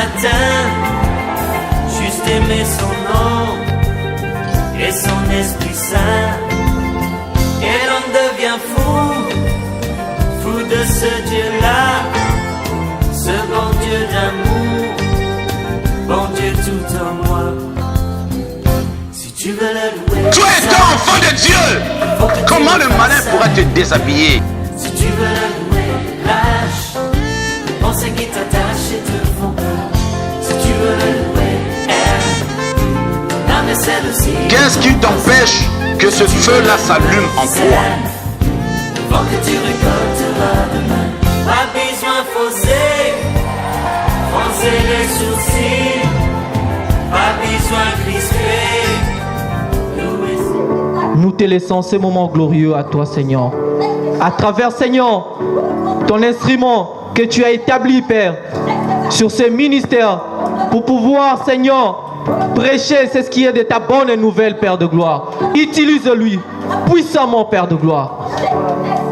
matin, juste aimer son nom et son Esprit Saint. Et l'on devient fou de ce Dieu-là, ce bon Dieu d'amour, bon Dieu tout en moi. Si tu veux le louer, tu es un enfant de Dieu. Comment le malin pourra te déshabiller? Si tu veux le louer, lâche les pensées qui t'attachent et te font peur. Si tu veux le louer, aime l'âme et celle aussi. Qu'est-ce qui t'empêche que ce feu-là s'allume en toi? Avant que tu récolteras demain, pas besoin froncer les sourcils, pas besoin crisper. Nous te laissons ces moments glorieux à toi, Seigneur. À travers, Seigneur, ton instrument que tu as établi, Père, sur ce ministère, pour pouvoir, Seigneur, prêcher c'est ce qui est de ta bonne nouvelle, Père de gloire. Utilise-lui puissamment, Père de gloire,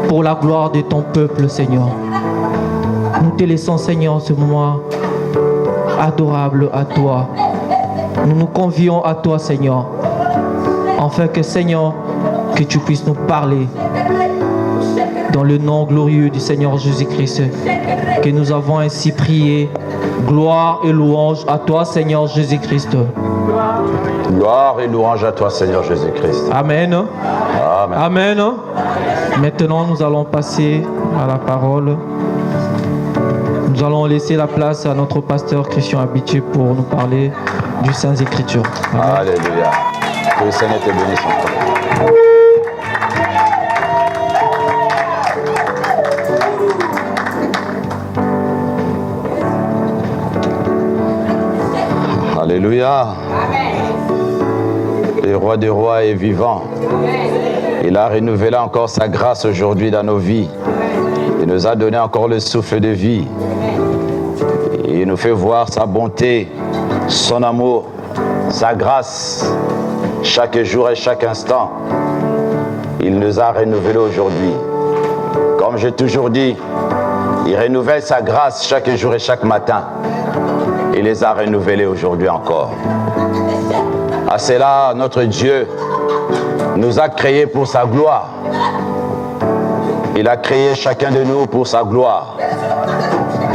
pour la gloire de ton peuple, Seigneur. Nous te laissons, Seigneur, ce moment adorable à toi. Nous nous convions à toi, Seigneur, afin que, Seigneur, que tu puisses nous parler dans le nom glorieux du Seigneur Jésus-Christ, que nous avons ainsi prié. Gloire et louange à toi, Seigneur Jésus-Christ. Gloire et louange à toi, Seigneur Jésus-Christ. Amen. Amen. Amen. Maintenant, nous allons passer à la parole. Nous allons laisser la place à notre pasteur Christian Habitué pour nous parler du Saintes Écritures. Amen. Alléluia. Que le Seigneur te bénisse encore. Alléluia. Le roi des rois est vivant. Il a renouvelé encore sa grâce aujourd'hui dans nos vies. Il nous a donné encore le souffle de vie. Il nous fait voir sa bonté, son amour, sa grâce, chaque jour et chaque instant. Il nous a renouvelé aujourd'hui. Comme j'ai toujours dit, il renouvelle sa grâce chaque jour et chaque matin. Il les a renouvelés aujourd'hui encore. À cela, notre Dieu nous a créés pour sa gloire. Il a créé chacun de nous pour sa gloire.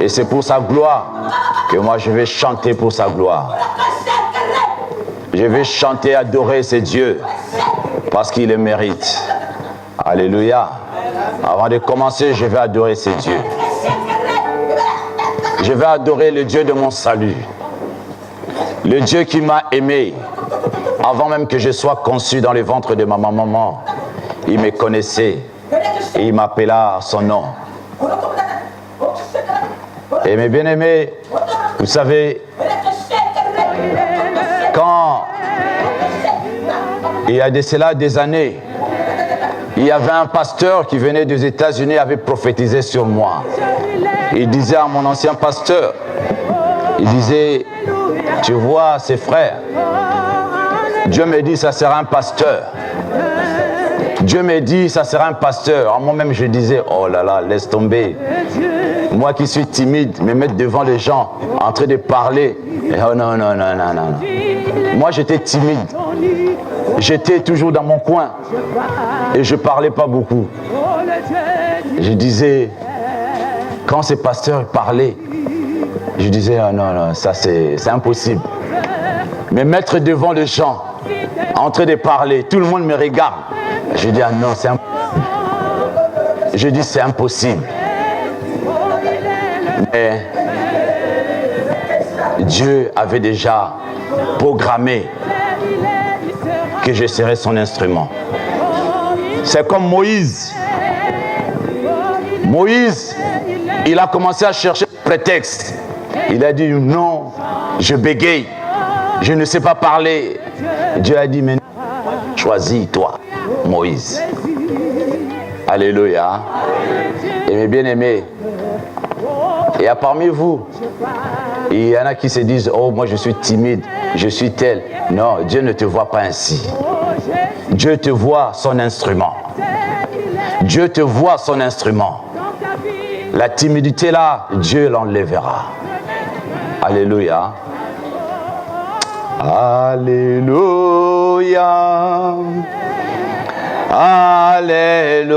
Et c'est pour sa gloire que moi je vais chanter pour sa gloire. Je vais chanter, adorer ce Dieu parce qu'il le mérite. Alléluia. Avant de commencer, je vais adorer ce Dieu. Je vais adorer le Dieu de mon salut. Le Dieu qui m'a aimé avant même que je sois conçu dans le ventre de ma maman. Il me connaissait et il m'appela à son nom. Et mes bien-aimés, vous savez, quand il y a de cela des années, il y avait un pasteur qui venait des États-Unis et avait prophétisé sur moi. Il disait à mon ancien pasteur, il disait, tu vois ces frères, Dieu me dit ça sera un pasteur. Dieu me dit ça sera un pasteur. Alors moi-même je disais, oh là là, laisse tomber. Moi qui suis timide, me mettre devant les gens, en train de parler. Oh non, non, non, non, non. Moi j'étais timide. J'étais toujours dans mon coin. Et je ne parlais pas beaucoup. Je disais, quand ces pasteurs parlaient, je disais, oh non, non, ça c'est impossible. Me mettre devant les gens, en train de parler, tout le monde me regarde. Je dis, ah non, c'est impossible. Je dis, c'est impossible. Mais Dieu avait déjà programmé que je serais son instrument. C'est comme Moïse. Moïse, il a commencé à chercher un prétexte. Il a dit, non, je bégaye, je ne sais pas parler. Dieu a dit, mais choisis-toi, Moïse. Alléluia. Et mes bien-aimés, il y a parmi vous, il y en a qui se disent, oh, moi je suis timide, je suis tel. Non, Dieu ne te voit pas ainsi. Dieu te voit son instrument. Dieu te voit son instrument. La timidité là, Dieu l'enlèvera. Alléluia. Alléluia. Alléluia.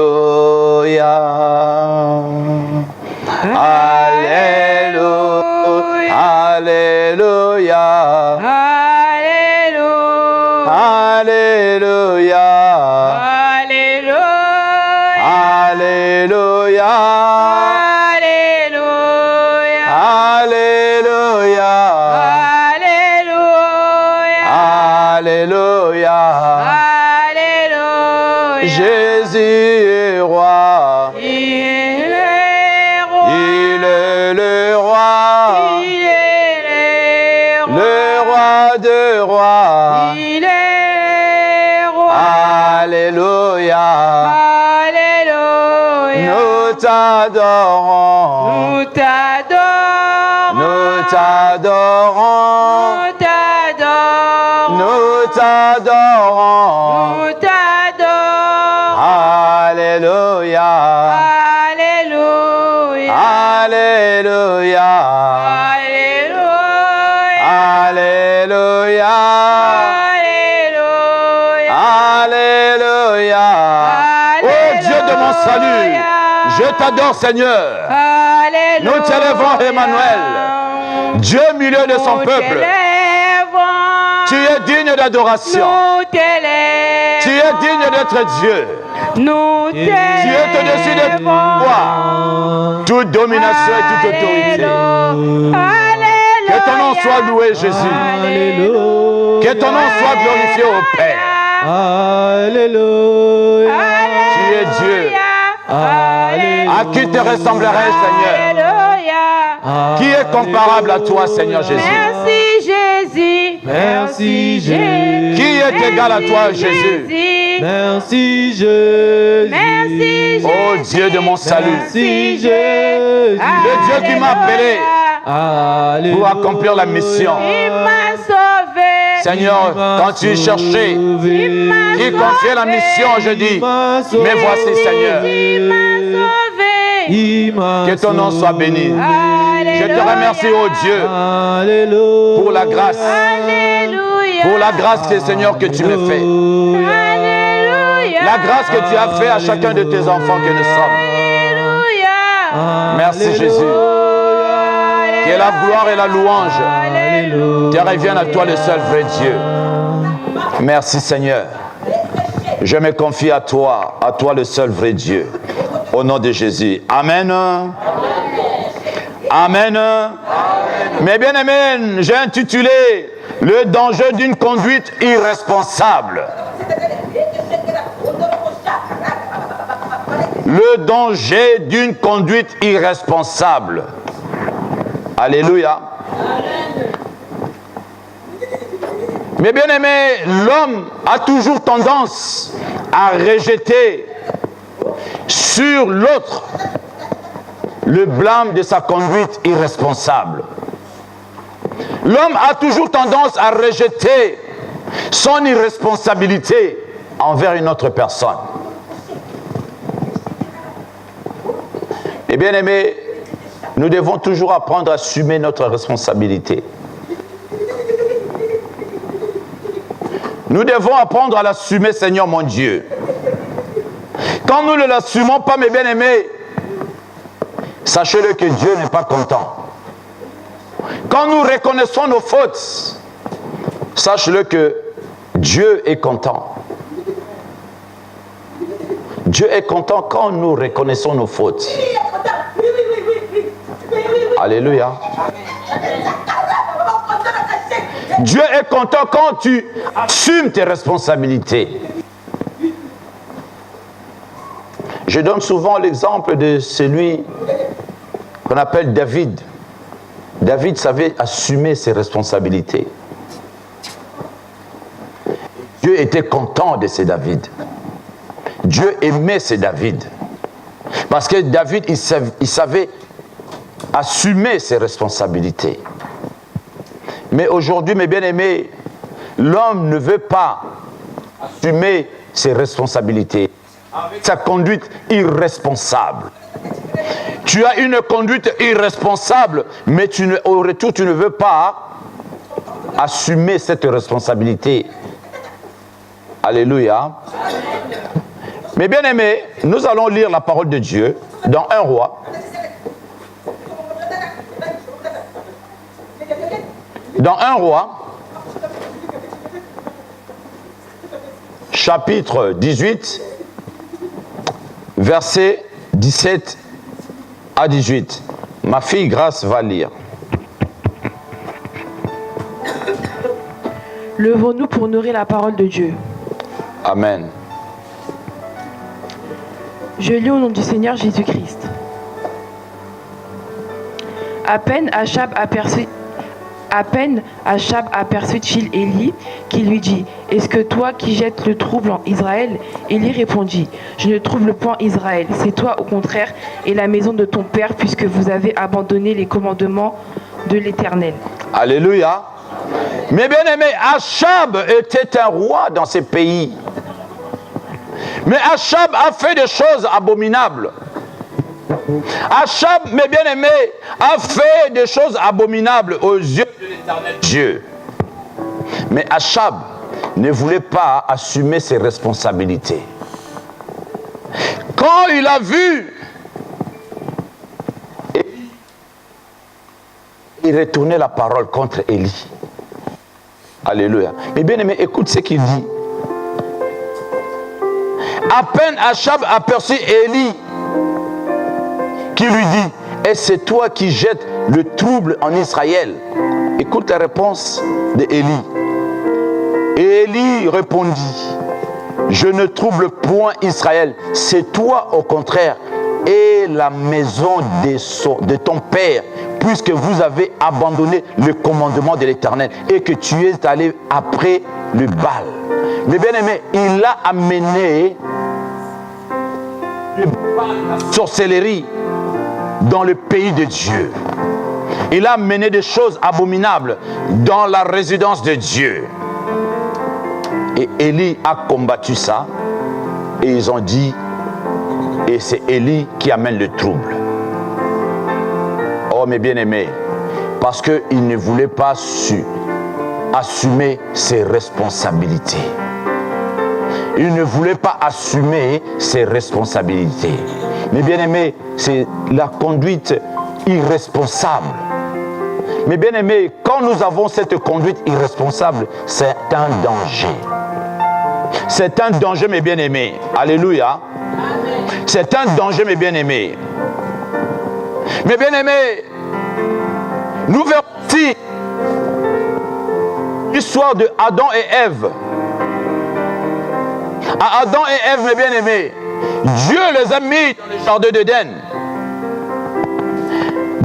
Alléluia. Alléluia. Alléluia. Alléluia. Alléluia. Alléluia. Jésus est roi. Il est le roi. Le roi de rois. Alléluia. Nous t'adorons. Nous t'adorons. Nous t'adorons. Alléluia. Alléluia. Alléluia. Alléluia. Oh Dieu de mon salut, je t'adore Seigneur. Nous t'élèvons Emmanuel, Dieu au milieu de son peuple. Tu es digne d'adoration. Tu es digne d'être Dieu. Tu es au-dessus de toi. Toute domination et toute autorité. Que ton nom soit loué, Jésus. Que ton nom soit glorifié au Père. Alléluia. Tu es Dieu. À qui te ressemblerais, Seigneur? Qui est comparable à toi, Seigneur Jésus? Merci Jésus. Qui est égal à toi, Jésus? Merci Jésus. Oh Dieu de mon salut. Merci Jésus. Le Dieu qui m'a appelé Alléluia. pour accomplir la mission. Seigneur, quand tu cherchais qui confiait la mission, je dis, mais voici Seigneur. Que ton nom soit béni. Je te remercie, oh Dieu, pour la grâce. Pour la grâce, Seigneur, que tu me fais. La grâce que tu as fait à chacun de tes enfants que nous sommes. Merci Jésus. Que la gloire et la louange te reviennent à toi, le seul vrai Dieu. Merci Seigneur. Je me confie à toi le seul vrai Dieu. Au nom de Jésus. Amen. Amen. Mais bien aimé, j'ai intitulé le danger d'une conduite irresponsable. Le danger d'une conduite irresponsable. Alléluia. Mais bien aimé, l'homme a toujours tendance à rejeter sur l'autre le blâme de sa conduite irresponsable. L'homme a toujours tendance à rejeter son irresponsabilité envers une autre personne. Et bien aimé, nous devons toujours apprendre à assumer notre responsabilité. Nous devons apprendre à l'assumer, Seigneur mon Dieu. Quand nous ne l'assumons pas, mes bien-aimés, sachez-le que Dieu n'est pas content. Quand nous reconnaissons nos fautes, sachez-le que Dieu est content. Dieu est content quand nous reconnaissons nos fautes. Alléluia. Dieu est content quand tu assumes tes responsabilités. Je donne souvent l'exemple de celui qu'on appelle David. David savait assumer ses responsabilités. Dieu était content de ces David. Dieu aimait ces David. Parce que David, il savait assumer ses responsabilités. Mais aujourd'hui, mes bien-aimés, l'homme ne veut pas assumer ses responsabilités avec sa conduite irresponsable. Tu as une conduite irresponsable, mais au retour, tu ne veux pas assumer cette responsabilité. Alléluia. Mais bien aimés, nous allons lire la parole de Dieu dans 1 Roi. Dans 1 Roi, chapitre 18, versets 17 à 18. Ma fille Grâce va lire. Levons-nous pour nourrir la parole de Dieu. Amen. Je lis au nom du Seigneur Jésus-Christ. À peine Achab aperçut-il Élie, qui lui dit « Est-ce que toi qui jettes le trouble en Israël ?» Élie répondit « Je ne trouble point Israël, c'est toi au contraire et la maison de ton père, puisque vous avez abandonné les commandements de l'Éternel. » Alléluia. Mais bien aimé, Achab était un roi dans ces pays. Mais Achab a fait des choses abominables. Achab, mes bien-aimés, a fait des choses abominables aux yeux de l'Éternel Dieu. Mais Achab ne voulait pas assumer ses responsabilités. Quand il a vu, il retournait la parole contre Élie. Alléluia. Mais bien aimé, écoute ce qu'il dit. À peine Achab aperçut Élie, qui lui dit, et c'est toi qui jettes le trouble en Israël. Écoute la réponse d'Élie. Et Élie répondit, je ne trouble point Israël, c'est toi au contraire et la maison de ton père, puisque vous avez abandonné le commandement de l'Éternel et que tu es allé après le Baal. Mais bien aimé, il a amené la sorcellerie dans le pays de Dieu. Il a mené des choses abominables dans la résidence de Dieu. Et Élie a combattu ça. Et ils ont dit, et c'est Élie qui amène le trouble. Oh mes bien-aimés, parce qu'il ne voulait pas assumer ses responsabilités. Il ne voulait pas assumer ses responsabilités. Mais bien aimé, c'est la conduite irresponsable. Mais bien aimé, quand nous avons cette conduite irresponsable, c'est un danger. C'est un danger, mes bien aimés. Alléluia. C'est un danger, mes bien aimés. Mes bien aimés, nous verrons ici l'histoire de Adam et Ève. À Adam et Ève, mes bien-aimés, Dieu les a mis dans le jardin d'Éden.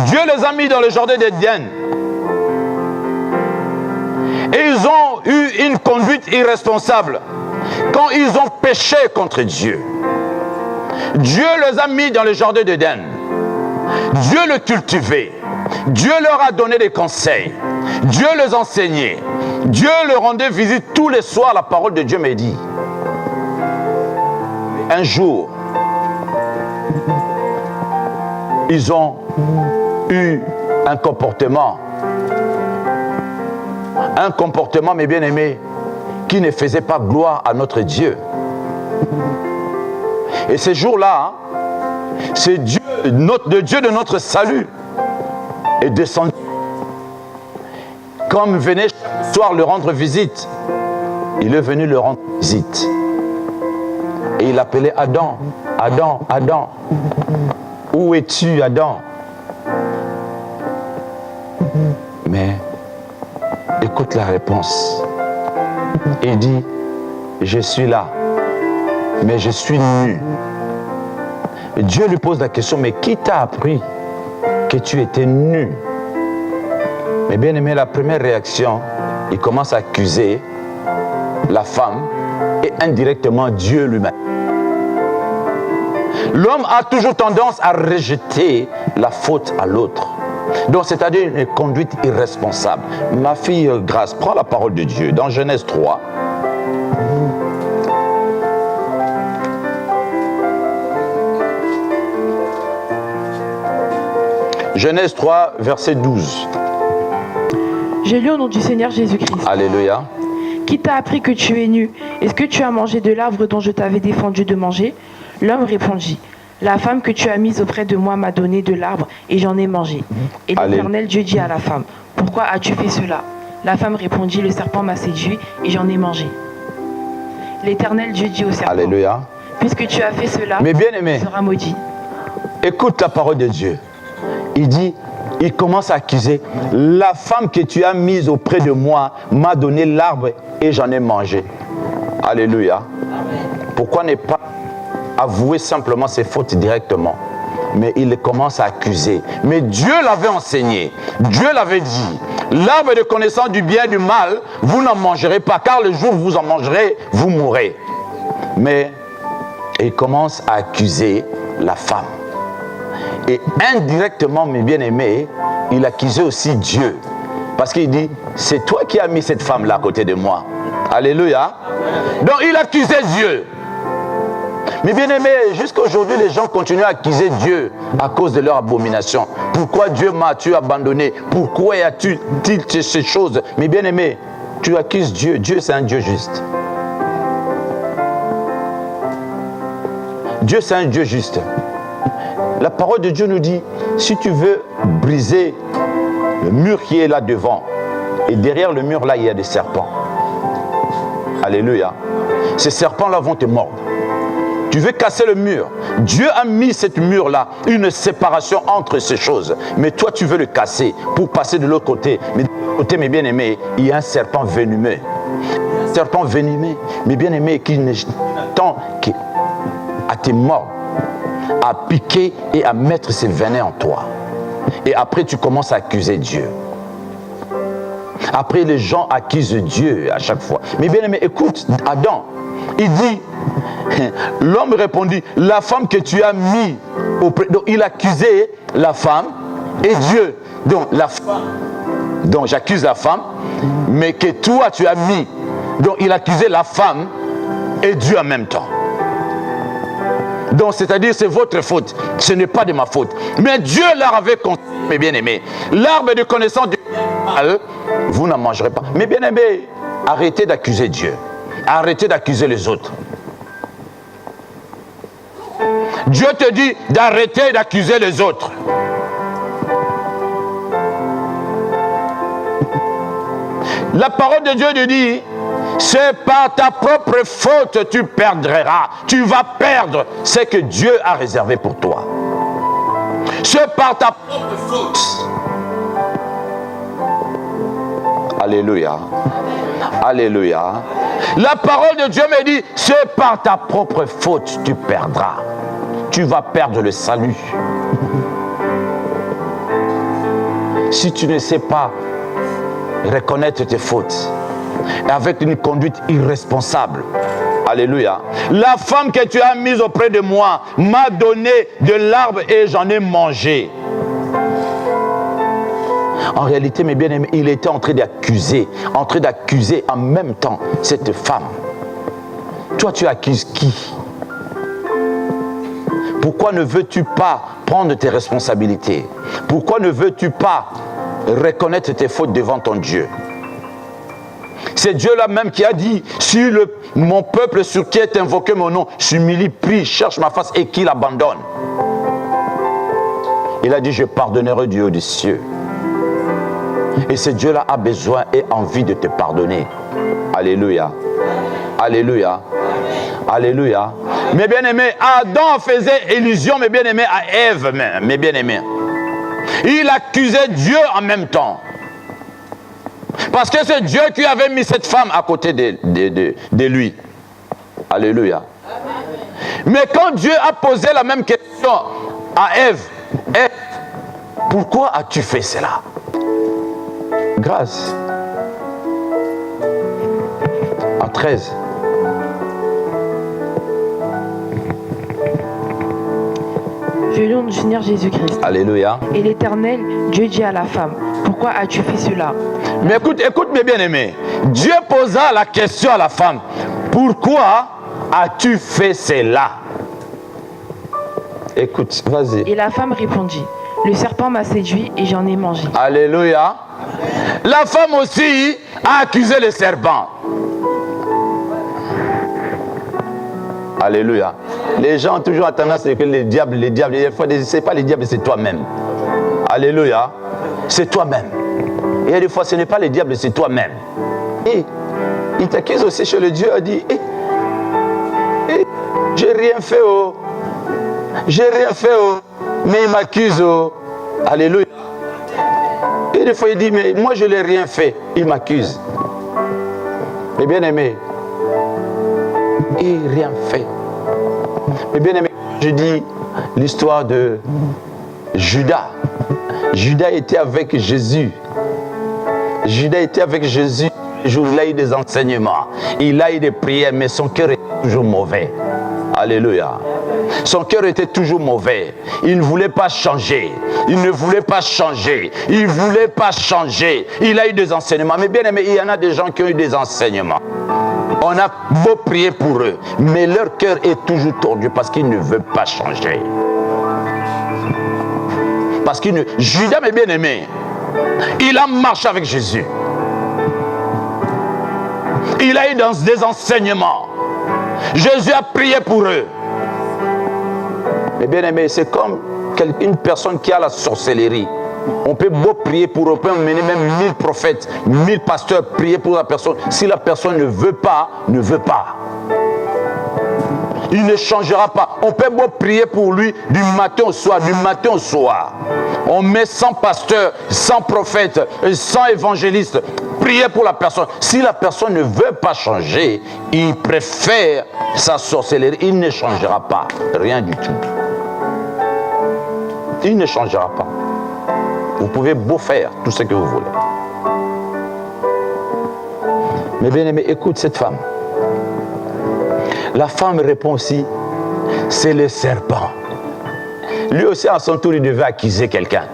Dieu les a mis dans le jardin d'Éden. Et ils ont eu une conduite irresponsable quand ils ont péché contre Dieu. Dieu les a mis dans le jardin d'Éden. Dieu les cultivait. Dieu leur a donné des conseils. Dieu les enseignait. Dieu leur rendait visite tous les soirs. La parole de Dieu me dit. Un jour, ils ont eu un comportement, mes bien-aimés, qui ne faisait pas gloire à notre Dieu. Et ces jours-là, c'est Dieu, le Dieu de notre salut, est descendu. Comme venait chaque soir le rendre visite, il est venu le rendre visite. Et il appelait Adam, Adam, Adam. Où es-tu, Adam? Mais écoute la réponse. Il dit, je suis là, mais je suis nu. Dieu lui pose la question, mais qui t'a appris que tu étais nu? Mais bien aimé, la première réaction, il commence à accuser la femme et indirectement Dieu lui-même. L'homme a toujours tendance à rejeter la faute à l'autre. Donc, c'est-à-dire une conduite irresponsable. Ma fille Grâce, prends la parole de Dieu dans Genèse 3. Genèse 3, verset 12. J'ai lu au nom du Seigneur Jésus-Christ. Alléluia. Qui t'a appris que tu es nu? Est-ce que tu as mangé de l'arbre dont je t'avais défendu de manger? L'homme répondit, la femme que tu as mise auprès de moi m'a donné de l'arbre et j'en ai mangé. Et l'Éternel Dieu dit à la femme, pourquoi as-tu fait cela? La femme répondit, le serpent m'a séduit et j'en ai mangé. L'Éternel Dieu dit au serpent, Alléluia. puisque tu as fait cela, Mais bien aimé, tu seras maudit. écoute la parole de Dieu. Il dit, il commence à accuser, la femme que tu as mise auprès de moi m'a donné l'arbre et j'en ai mangé. Alléluia. Pourquoi ne pas avouer simplement ses fautes directement? Mais il commence à accuser. Mais Dieu l'avait enseigné. Dieu l'avait dit. L'arbre de connaissance du bien et du mal, vous n'en mangerez pas, car le jour où vous en mangerez, vous mourrez. Mais il commence à accuser la femme. Et indirectement, mes bien-aimés, il accusait aussi Dieu. Parce qu'il dit, c'est toi qui as mis cette femme-là à côté de moi. Alléluia. Donc il accusait Dieu. Mais bien aimé, jusqu'à aujourd'hui, les gens continuent à accuser Dieu à cause de leur abomination. Pourquoi Dieu m'as-tu abandonné? Pourquoi as-tu dit ces choses? Mais bien aimé, tu accuses Dieu. Dieu, c'est un Dieu juste. Dieu, c'est un Dieu juste. La parole de Dieu nous dit, si tu veux briser le mur qui est là devant, et derrière le mur là, il y a des serpents. Alléluia. Ces serpents-là vont te mordre. Tu veux casser le mur. Dieu a mis cette mur-là, une séparation entre ces choses. Mais toi, tu veux le casser pour passer de l'autre côté. Mais de l'autre côté, mes bien-aimés, il y a un serpent venimeux. Un serpent venimeux, mes bien-aimés, qui tend à te mordre, à piquer et à mettre ses venins en toi. Et après, tu commences à accuser Dieu. Après, les gens accusent Dieu à chaque fois. Mais bien aimé, écoute, Adam, il dit, l'homme répondit, la femme que tu as mis auprès... Donc, il accusait la femme et Dieu. Donc j'accuse la femme, mais que toi, tu as mis. Donc, il accusait la femme et Dieu en même temps. Donc, c'est-à-dire, c'est votre faute. Ce n'est pas de ma faute. Mais Dieu leur avait conseillé, mes bien-aimés, l'arbre de connaissance du mal, vous n'en mangerez pas. Mais bien-aimés, arrêtez d'accuser Dieu. Arrêtez d'accuser les autres. Dieu te dit d'arrêter d'accuser les autres. La parole de Dieu te dit, c'est par ta propre faute tu perdras. Tu vas perdre ce que Dieu a réservé pour toi. C'est par ta propre faute. Alléluia. Alléluia. La parole de Dieu me dit, c'est par ta propre faute tu perdras. Tu vas perdre le salut. Si tu ne sais pas reconnaître tes fautes, avec une conduite irresponsable. Alléluia. La femme que tu as mise auprès de moi m'a donné de l'arbre et j'en ai mangé. En réalité, mes bien-aimés, il était en train d'accuser en même temps cette femme. Toi, tu accuses qui? Pourquoi ne veux-tu pas prendre tes responsabilités? Pourquoi ne veux-tu pas reconnaître tes fautes devant ton Dieu? C'est Dieu-là même qui a dit, si mon peuple sur qui est invoqué mon nom s'humilie, prie, cherche ma face et qu'il abandonne. Il a dit, je pardonnerai du haut des cieux. Et ce Dieu-là a besoin et envie de te pardonner. Alléluia. Alléluia. Alléluia. Mes bien-aimés, Adam faisait illusion, mes bien-aimés, à Ève, mes bien-aimés. Il accusait Dieu en même temps. Parce que c'est Dieu qui avait mis cette femme à côté de lui. Alléluia. Mais quand Dieu a posé la même question à Ève, Ève, pourquoi as-tu fait cela? Grâce. En 13. Je lis au nom du Seigneur Jésus-Christ. Alléluia. Et l'Éternel, Dieu dit à la femme, pourquoi as-tu fait cela? Mais écoute mes bien-aimés. Dieu posa la question à la femme, pourquoi as-tu fait cela? Écoute, vas-y. Et la femme répondit, Le serpent m'a séduit et j'en ai mangé. Alléluia. La femme aussi a accusé le serpent. Alléluia. Les gens ont toujours tendance à dire que les diables, des fois, c'est pas les diables, c'est toi-même. Alléluia. C'est toi-même. Et il y a des fois, ce n'est pas les diables, c'est toi-même. Et il t'accuse aussi chez le Dieu, il dit, j'ai rien fait, oh. J'ai rien fait, oh. Mais il m'accuse, oh. Alléluia. Et des fois, il dit, mais moi, je n'ai rien fait. Il m'accuse. Mais bien aimé, il n'a rien fait. Mais bien aimé, je dis l'histoire de Judas. Judas était avec Jésus. Judas était avec Jésus. Le jour où il a eu des enseignements. Il a eu des prières, mais son cœur était toujours mauvais. Alléluia. Son cœur était toujours mauvais. Il ne voulait pas changer. Il ne voulait pas changer. Il ne voulait pas changer. Il a eu des enseignements. Mais bien aimé, il y en a des gens qui ont eu des enseignements. On a beau prier pour eux, mais leur cœur est toujours tordu parce qu'ils ne veulent pas changer. Parce qu'il ne... Judas, mes bien-aimés, il a marché avec Jésus. Il a eu des enseignements. Jésus a prié pour eux. Mais bien aimé, c'est comme une personne qui a la sorcellerie. On peut beau prier pour eux, on peut emmener même 1000 prophètes, 1000 pasteurs prier pour la personne. Si la personne ne veut pas, ne veut pas. Il ne changera pas. On peut beau prier pour lui du matin au soir, du matin au soir. On met 100 pasteurs, 100 prophètes, 100 évangélistes. Prier pour la personne. Si la personne ne veut pas changer, il préfère sa sorcellerie. Il ne changera pas. Rien du tout. Il ne changera pas. Vous pouvez beau faire tout ce que vous voulez. Mais bien aimé, écoute cette femme. La femme répond aussi, c'est le serpent. Lui aussi à son tour, il devait accuser quelqu'un.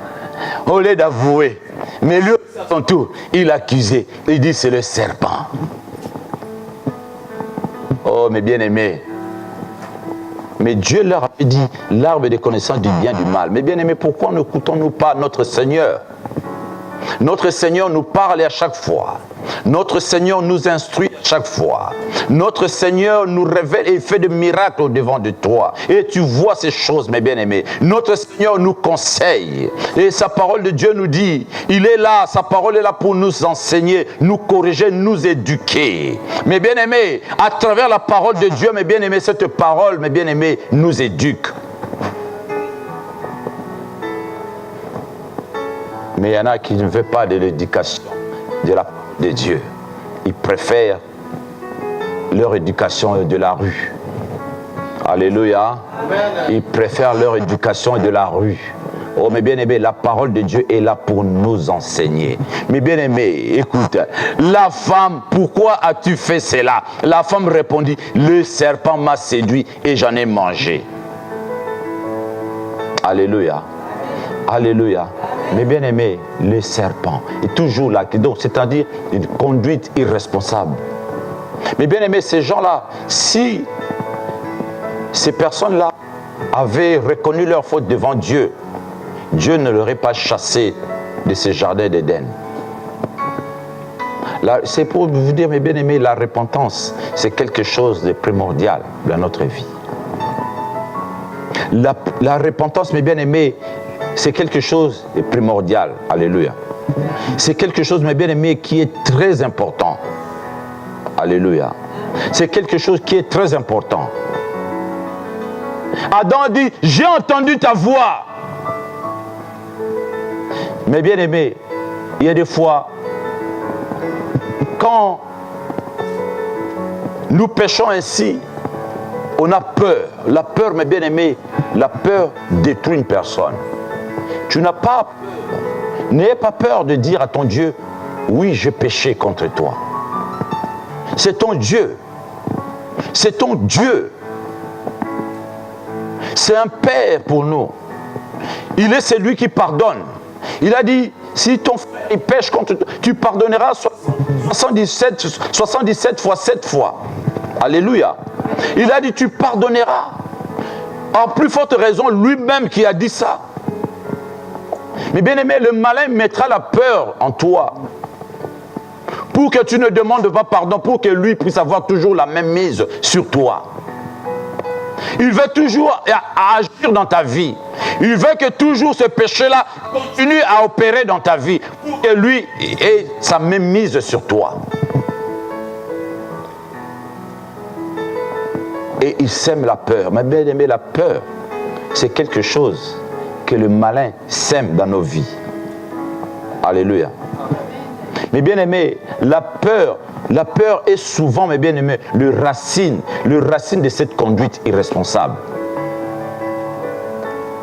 Au lieu d'avouer. Mais lui aussi à son tour, il accusait. Il dit, c'est le serpent. Oh, mes bien-aimés. Mais Dieu leur avait dit, l'arbre des connaissances du bien et du mal. Mais bien aimés, pourquoi n'écoutons-nous pas notre Seigneur? Notre Seigneur nous parle à chaque fois. Notre Seigneur nous instruit à chaque fois. Notre Seigneur nous révèle et fait des miracles au-devant de toi. Et tu vois ces choses, mes bien-aimés. Notre Seigneur nous conseille. Et sa parole de Dieu nous dit, il est là, sa parole est là pour nous enseigner, nous corriger, nous éduquer. Mes bien-aimés, à travers la parole de Dieu, mes bien-aimés, cette parole, mes bien-aimés, nous éduque. Mais il y en a qui ne veulent pas de l'éducation de la parole de Dieu. Ils préfèrent leur éducation de la rue. Alléluia. Ils préfèrent leur éducation de la rue. Oh, mes bien-aimés, la parole de Dieu est là pour nous enseigner. Mes bien-aimés, écoute, la femme, pourquoi as-tu fait cela? La femme répondit, le serpent m'a séduit et j'en ai mangé. Alléluia. Alléluia. Mais bien aimé, le serpent est toujours là. Donc, c'est-à-dire une conduite irresponsable. Mais bien aimé, ces gens-là, si ces personnes-là avaient reconnu leur faute devant Dieu, Dieu ne l'aurait pas chassé de ce jardin d'Éden. C'est pour vous dire, mes bien aimés, la repentance, c'est quelque chose de primordial dans notre vie. La repentance, mes bien aimés, c'est quelque chose de primordial. Alléluia. C'est quelque chose, mes bien-aimés, qui est très important. Alléluia. C'est quelque chose qui est très important. Adam dit, j'ai entendu ta voix. Mes bien-aimés, il y a des fois, quand nous péchons ainsi, on a peur. La peur, mes bien-aimés, la peur détruit une personne. Tu n'as pas peur. N'aie pas peur de dire à ton Dieu, oui, j'ai péché contre toi. C'est ton Dieu. C'est ton Dieu. C'est un Père pour nous. Il est celui qui pardonne. Il a dit, si ton frère il pêche contre toi, tu pardonneras 77 fois 7 fois. Alléluia. Il a dit, tu pardonneras. En plus forte raison, lui-même qui a dit ça. Mais bien aimé, le malin mettra la peur en toi pour que tu ne demandes pas pardon, pour que lui puisse avoir toujours la même mise sur toi. Il veut toujours agir dans ta vie. Il veut que toujours ce péché-là continue à opérer dans ta vie pour que lui ait sa même mise sur toi. Et il sème la peur. Mais bien aimé, la peur, c'est quelque chose que le malin sème dans nos vies. Alléluia. Mais bien aimé, la peur est souvent, mes bien aimés, le racine de cette conduite irresponsable.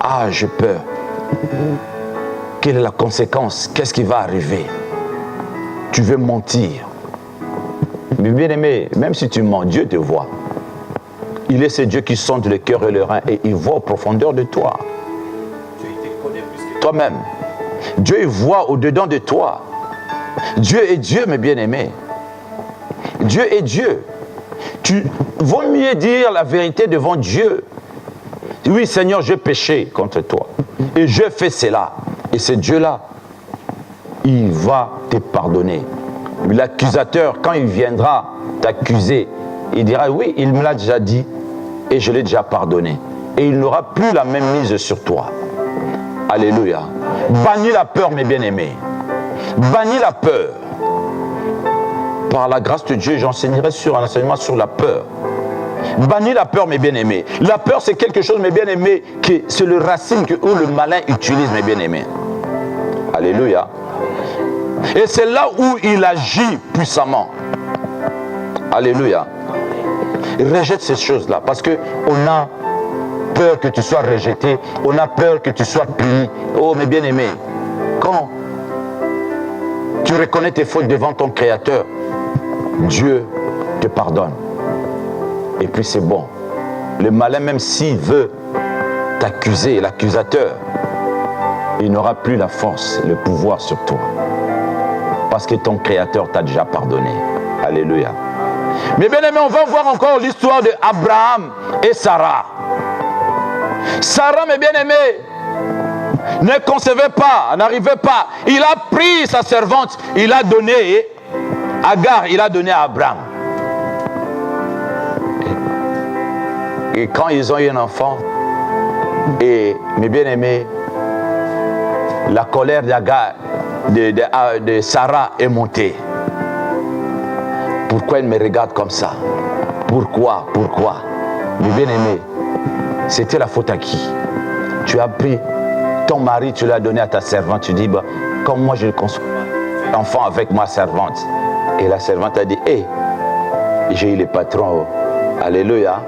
Ah, j'ai peur. Quelle est la conséquence? Qu'est-ce qui va arriver? Tu veux mentir. Mais bien aimé, même si tu mens, Dieu te voit. Il est ce Dieu qui sonde le cœur et le rein et il voit aux profondeurs de toi. Toi-même. Dieu il voit au-dedans de toi. Dieu est Dieu, mes bien-aimés. Dieu est Dieu. Tu vaut mieux dire la vérité devant Dieu. Oui, Seigneur, j'ai péché contre toi. Et je fais cela. Et ce Dieu-là, il va te pardonner. L'accusateur, quand il viendra t'accuser, il dira, oui, il me l'a déjà dit et je l'ai déjà pardonné. Et il n'aura plus la même mise sur toi. Alléluia. Bannis la peur, mes bien-aimés. Bannis la peur. Par la grâce de Dieu, j'enseignerai un enseignement sur la peur. Bannis la peur, mes bien-aimés. La peur, c'est quelque chose, mes bien-aimés, c'est le racine où le malin utilise, mes bien-aimés. Alléluia. Et c'est là où il agit puissamment. Alléluia. Rejette ces choses-là parce qu'on a peur que tu sois rejeté, on a peur que tu sois puni. Oh, mes bien-aimés, quand tu reconnais tes fautes devant ton Créateur, Dieu te pardonne. Et puis c'est bon. Le malin, même s'il veut t'accuser, l'accusateur, il n'aura plus la force, le pouvoir sur toi. Parce que ton Créateur t'a déjà pardonné. Alléluia. Mais bien aimé, on va voir encore l'histoire de Abraham et Sarah. Sarah, mes bien-aimés, ne concevait pas, n'arrivait pas. Il a pris sa servante, il a donné Agar, il a donné à Abraham. Et quand ils ont eu un enfant, et mes bien-aimés, la colère d'Agar, de Sarah est montée. Pourquoi elle me regarde comme ça? Pourquoi? Mes bien-aimés, c'était la faute à qui? Tu as pris ton mari, tu l'as donné à ta servante, tu dis, bah, comme moi je le conçois, enfant avec ma servante. Et la servante a dit, hé, j'ai eu les patrons. Alléluia.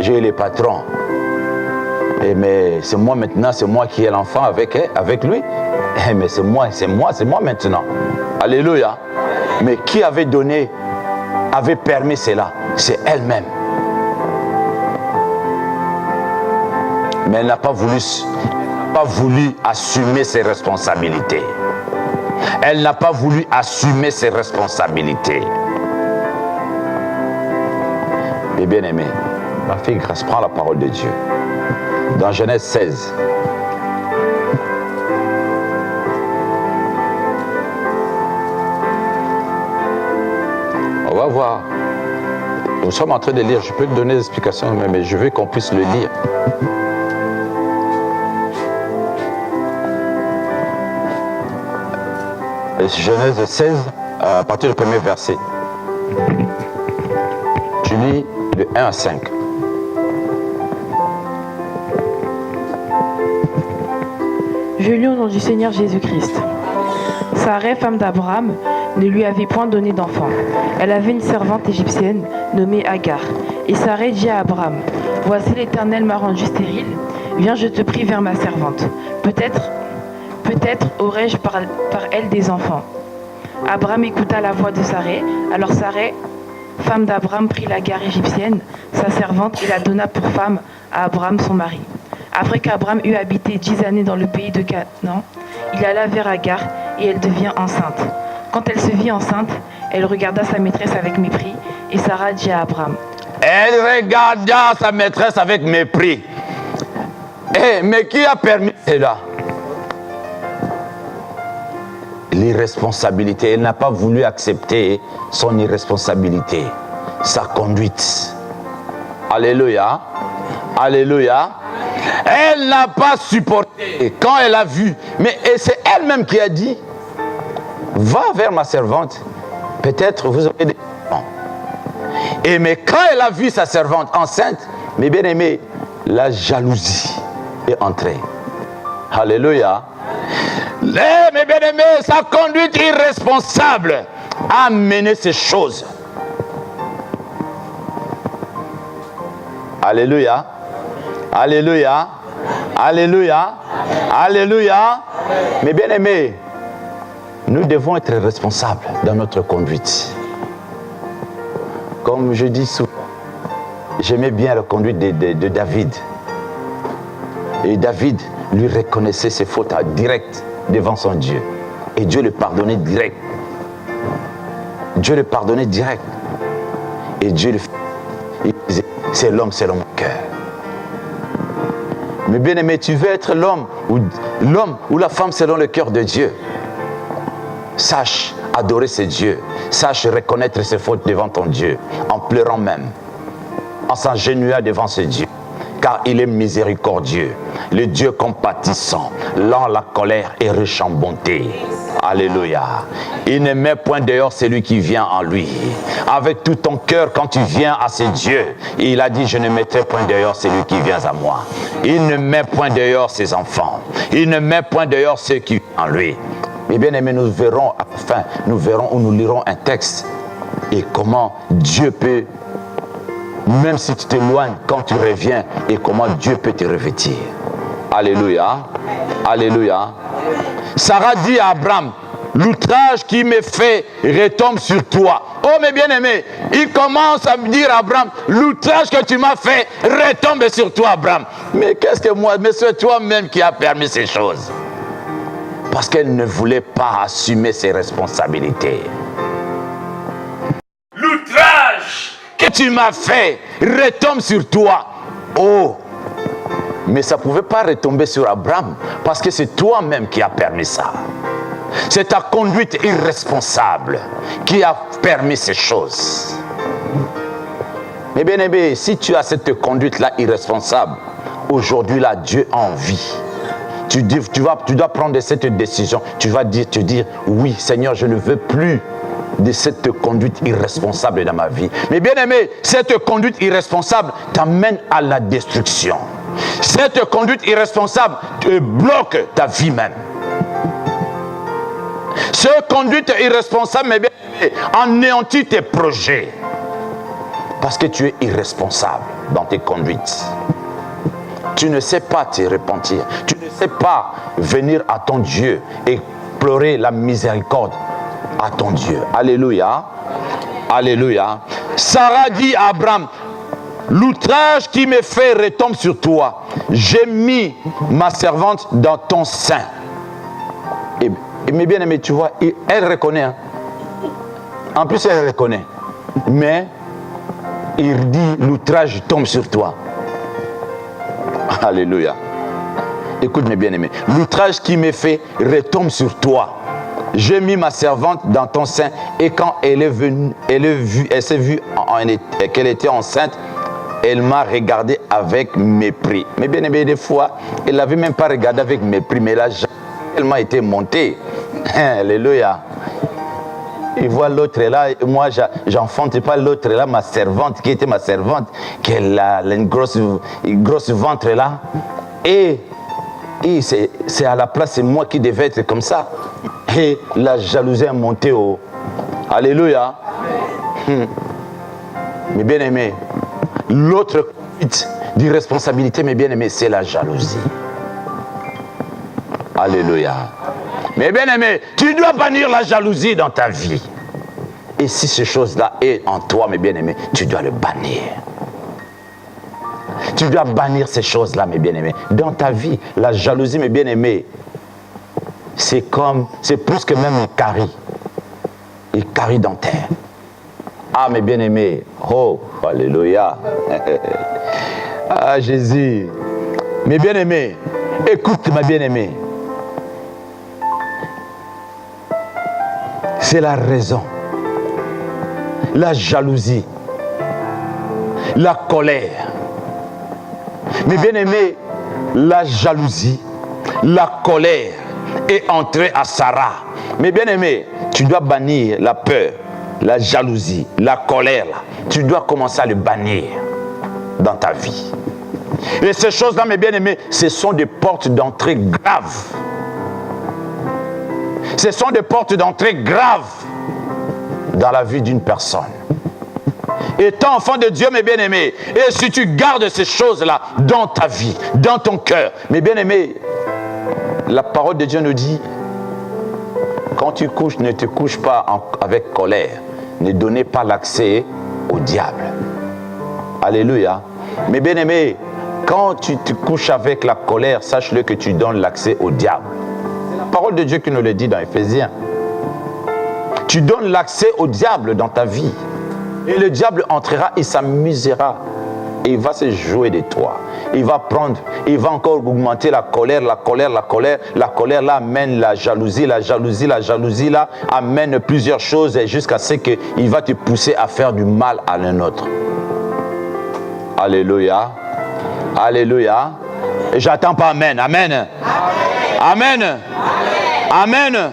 J'ai eu les patrons. Et mais c'est moi maintenant, c'est moi qui ai l'enfant avec lui. Mais c'est moi maintenant. Alléluia. Mais qui avait donné, avait permis cela? C'est elle-même. Mais elle n'a pas voulu assumer ses responsabilités. Elle n'a pas voulu assumer ses responsabilités. Et bien aimé, ma fille Grâce, prends la parole de Dieu. Dans Genèse 16. On va voir. Nous sommes en train de lire. Je peux te donner des explications, mais je veux qu'on puisse le lire. Genèse 16, à partir du premier verset. Tu lis de 1 à 5. Je lis au nom du Seigneur Jésus-Christ. Sarah, femme d'Abraham, ne lui avait point donné d'enfant. Elle avait une servante égyptienne nommée Agar. Et Sarah dit à Abraham, « Voici l'Éternel m'a rendu stérile. Viens, je te prie, vers ma servante. Peut-être aurais-je par elle des enfants. » Abraham écouta la voix de Sarah. Alors Sarah, femme d'Abraham, prit l'Agar égyptienne, sa servante, et la donna pour femme à Abraham son mari. Après qu'Abraham eut habité 10 années dans le pays de Canaan, il alla vers Agar et elle devient enceinte. Quand elle se vit enceinte, elle regarda sa maîtresse avec mépris et Sarah dit à Abraham. Elle regarda sa maîtresse avec mépris. Mais qui a permis C'est là. L'irresponsabilité. Elle n'a pas voulu accepter son irresponsabilité, sa conduite. Alléluia. Alléluia. Elle n'a pas supporté quand elle a vu. Mais c'est elle-même qui a dit, va vers ma servante, peut-être vous aurez des enfants. Et mais quand elle a vu sa servante enceinte, mes bien-aimés, la jalousie est entrée. Alléluia. Mes bien-aimés, sa conduite irresponsable a mené ces choses. Alléluia. Alléluia. Alléluia. Alléluia. Mes bien-aimés, nous devons être responsables dans notre conduite. Comme je dis souvent, j'aimais bien la conduite de David. Et David lui reconnaissait ses fautes directes devant son Dieu. Et Dieu le pardonnait direct. Dieu le pardonnait direct. Et Dieu il disait, c'est l'homme selon mon cœur. Mais bien aimé, tu veux être l'homme ou la femme selon le cœur de Dieu. Sache adorer ce Dieu. Sache reconnaître ses fautes devant ton Dieu. En pleurant même. En s'agenouillant devant ce Dieu. Car il est miséricordieux. Le Dieu compatissant. Lent la colère et riche en bonté. Alléluia. Il ne met point dehors celui qui vient en lui. Avec tout ton cœur, quand tu viens à ce Dieu, il a dit, je ne mettrai point dehors celui qui vient à moi. Il ne met point dehors ses enfants. Il ne met point dehors ceux qui viennent en lui. Mais bien aimé, nous verrons à la fin, nous verrons où nous lirons un texte et comment Dieu peut, même si tu t'éloignes, quand tu reviens, et comment Dieu peut te revêtir. Alléluia. Alléluia. Sarah dit à Abraham, l'outrage qui me fait retombe sur toi. Oh mes bien-aimés, il commence à me dire à Abraham, l'outrage que tu m'as fait retombe sur toi, Abraham. Mais qu'est-ce que moi, mais c'est toi-même qui as permis ces choses. Parce qu'elle ne voulait pas assumer ses responsabilités. L'outrage que tu m'as fait retombe sur toi. Oh, mais ça ne pouvait pas retomber sur Abraham parce que c'est toi-même qui as permis ça. C'est ta conduite irresponsable qui a permis ces choses. Mais bien aimé, si tu as cette conduite-là irresponsable, aujourd'hui là, Dieu a envie. Tu dois prendre cette décision. Tu vas te dire, oui Seigneur, je ne veux plus de cette conduite irresponsable dans ma vie. Mais bien aimé, cette conduite irresponsable t'amène à la destruction. Cette conduite irresponsable te bloque ta vie même. Cette conduite irresponsable, mais bien aimé, anéantit tes projets. Parce que tu es irresponsable dans tes conduites. Tu ne sais pas te repentir. Tu ne sais pas venir à ton Dieu et pleurer la miséricorde à ton Dieu. Alléluia. Alléluia. Sarah dit à Abraham, l'outrage qui me fait retombe sur toi. J'ai mis ma servante dans ton sein. Et mes bien-aimés, tu vois, elle reconnaît. Hein. En plus, elle reconnaît. Mais il dit, l'outrage tombe sur toi. Alléluia. Écoute mes bien-aimés. L'outrage qui m'est fait retombe sur toi. J'ai mis ma servante dans ton sein et quand elle s'est vue qu'elle était enceinte, elle m'a regardé avec mépris. Mais bien aimé, des fois, elle n'avait même pas regardé avec mépris, mais là, elle m'a été montée. Alléluia. Et voit l'autre est là, moi j'enfante pas l'autre est là, ma servante, qui était ma servante, qu'elle a une grosse ventre là. Et c'est à la place, c'est moi qui devais être comme ça. Et la jalousie est montée au... Alléluia. Mais bien aimé, l'autre conduite d'irresponsabilité, mes bien aimés, c'est la jalousie. Alléluia. Mais bien aimé, tu dois bannir la jalousie dans ta vie. Et si ces choses-là est en toi, mes bien aimés, tu dois le bannir. Tu dois bannir ces choses-là, mes bien aimés. Dans ta vie, la jalousie, mes bien aimés, c'est plus que même un carie. Un carie dentaire. Ah, mes bien aimés, oh, alléluia. Ah, Jésus. Mes bien aimés, Écoute, ma bien-aimée. C'est la raison, la jalousie, la colère. Mes bien-aimés, la jalousie, la colère est entrée à Sarah. Mes bien-aimés, tu dois bannir la peur, la jalousie, la colère. Tu dois commencer à le bannir dans ta vie. Et ces choses-là, mes bien-aimés, ce sont des portes d'entrée graves. Ce sont des portes d'entrée graves dans la vie d'une personne. Étant enfant de Dieu, mes bien-aimés, et si tu gardes ces choses-là dans ta vie, dans ton cœur, mes bien-aimés, la parole de Dieu nous dit, quand tu couches, ne te couche pas avec colère. Ne donnez pas l'accès au diable. Alléluia. Mes bien-aimés, quand tu te couches avec la colère, sache-le que tu donnes l'accès au diable. C'est la parole de Dieu qui nous le dit dans Éphésiens. Tu donnes l'accès au diable dans ta vie. Et le diable entrera, il s'amusera. Et il va se jouer de toi. Il va prendre, il va encore augmenter la colère, la colère, la colère. La colère là amène la jalousie, la jalousie, la jalousie là amène plusieurs choses jusqu'à ce qu'il va te pousser à faire du mal à un autre. Alléluia. Alléluia. Et j'attends pas amen. Amen. Amen. Amen. Amen.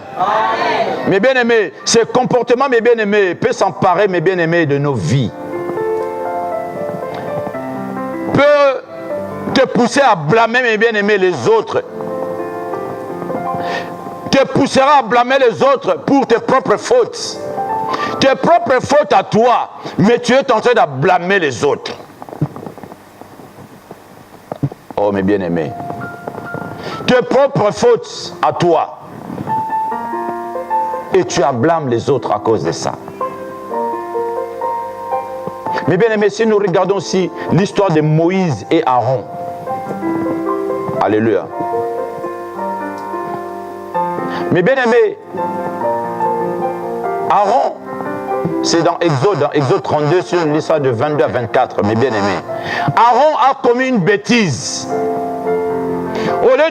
Mes bien-aimés, ce comportement, mes bien-aimés, peut s'emparer, mes bien-aimés, de nos vies. Peut te pousser à blâmer, mes bien-aimés, les autres. Te poussera à blâmer les autres pour tes propres fautes. Tes propres fautes à toi, mais tu es en train de blâmer les autres. Oh, mes bien-aimés. Tes propres fautes à toi. Et tu blâmes les autres à cause de ça. Mais bien aimés, si nous regardons aussi l'histoire de Moïse et Aaron. Alléluia. Mais bien aimés, Aaron, c'est dans Exode 32, sur l'histoire de 22 à 24, mes bien aimés. Aaron a commis une bêtise. Au lieu